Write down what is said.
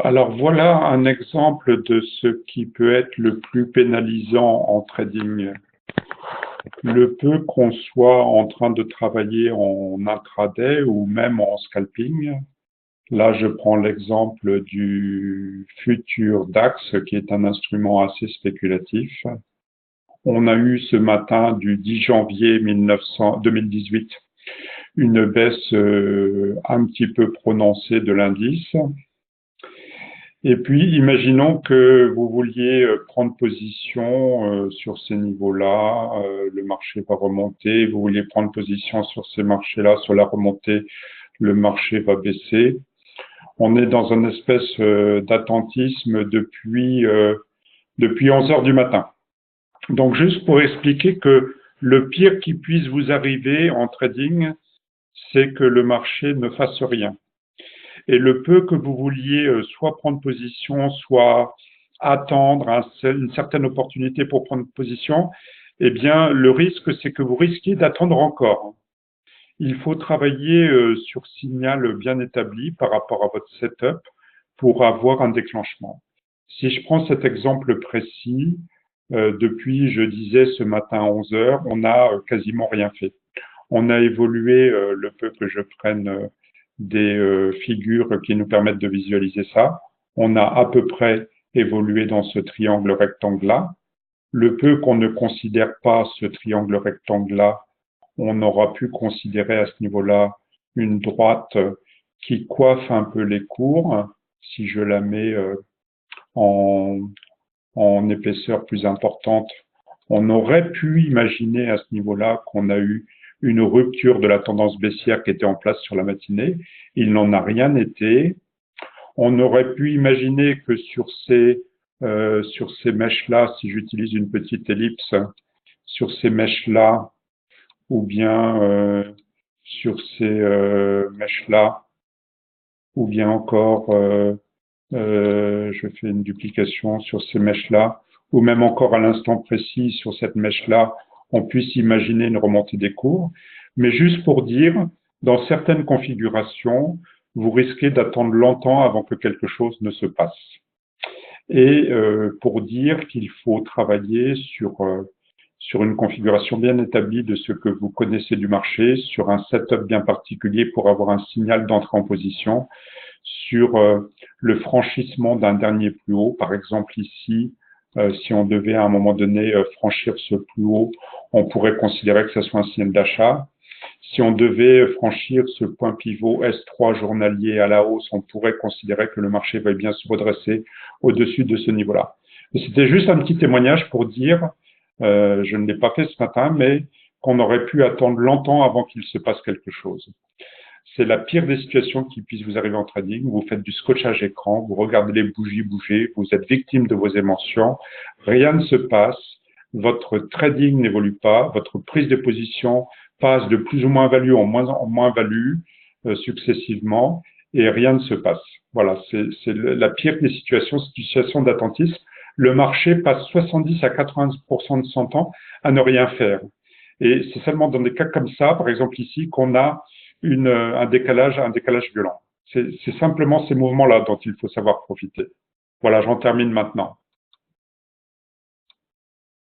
Alors voilà un exemple de ce qui peut être le plus pénalisant en trading. Le peu qu'on soit en train de travailler en intraday ou même en scalping. Là, je prends l'exemple du futur DAX, qui est un instrument assez spéculatif. On a eu ce matin du 10 janvier 2018 une baisse un petit peu prononcée de l'indice. Et puis, imaginons que vous vouliez prendre position sur ces niveaux-là, le marché va remonter, vous vouliez prendre position sur ces marchés-là, sur la remontée, le marché va baisser. On est dans une espèce d'attentisme depuis 11 heures du matin. Donc, juste pour expliquer que le pire qui puisse vous arriver en trading, c'est que le marché ne fasse rien. Et le peu que vous vouliez soit prendre position, soit attendre une certaine opportunité pour prendre position, eh bien, le risque, c'est que vous risquez d'attendre encore. Il faut travailler sur signal bien établi par rapport à votre setup pour avoir un déclenchement. Si je prends cet exemple précis, depuis, je disais ce matin à 11 heures, on n'a quasiment rien fait. On a évolué, le peu que je prenne des figures qui nous permettent de visualiser ça. On a à peu près évolué dans ce triangle rectangle-là. Le peu qu'on ne considère pas ce triangle rectangle-là, on aura pu considérer à ce niveau-là une droite qui coiffe un peu les cours. Si je la mets en, en épaisseur plus importante, on aurait pu imaginer à ce niveau-là qu'on a eu une rupture de la tendance baissière qui était en place sur la matinée. Il n'en a rien été. On aurait pu imaginer que sur ces mèches-là, si j'utilise une petite ellipse, sur ces mèches-là, ou bien sur ces mèches-là, ou bien encore, je fais une duplication sur ces mèches-là, ou même encore à l'instant précis sur cette mèche-là, on puisse imaginer une remontée des cours. Mais juste pour dire, dans certaines configurations, vous risquez d'attendre longtemps avant que quelque chose ne se passe. Et pour dire qu'il faut travailler sur une configuration bien établie de ce que vous connaissez du marché, sur un setup bien particulier pour avoir un signal d'entrée en position, sur le franchissement d'un dernier plus haut. Par exemple, ici, si on devait à un moment donné franchir ce plus haut, on pourrait considérer que ce soit un signal d'achat. Si on devait franchir ce point pivot S3 journalier à la hausse, on pourrait considérer que le marché va bien se redresser au-dessus de ce niveau-là. C'était juste un petit témoignage pour dire, je ne l'ai pas fait ce matin, mais qu'on aurait pu attendre longtemps avant qu'il se passe quelque chose. C'est la pire des situations qui puisse vous arriver en trading. Vous faites du scotchage écran, vous regardez les bougies bouger, vous êtes victime de vos émotions, rien ne se passe, votre trading n'évolue pas, votre prise de position passe de plus ou moins value en moins value successivement et rien ne se passe. Voilà, c'est la pire des situations, situation d'attentisme. Le marché passe 70 à 90% de son temps à ne rien faire. Et c'est seulement dans des cas comme ça, par exemple ici, qu'on a un décalage violent. C'est simplement ces mouvements-là dont il faut savoir profiter. Voilà, j'en termine maintenant.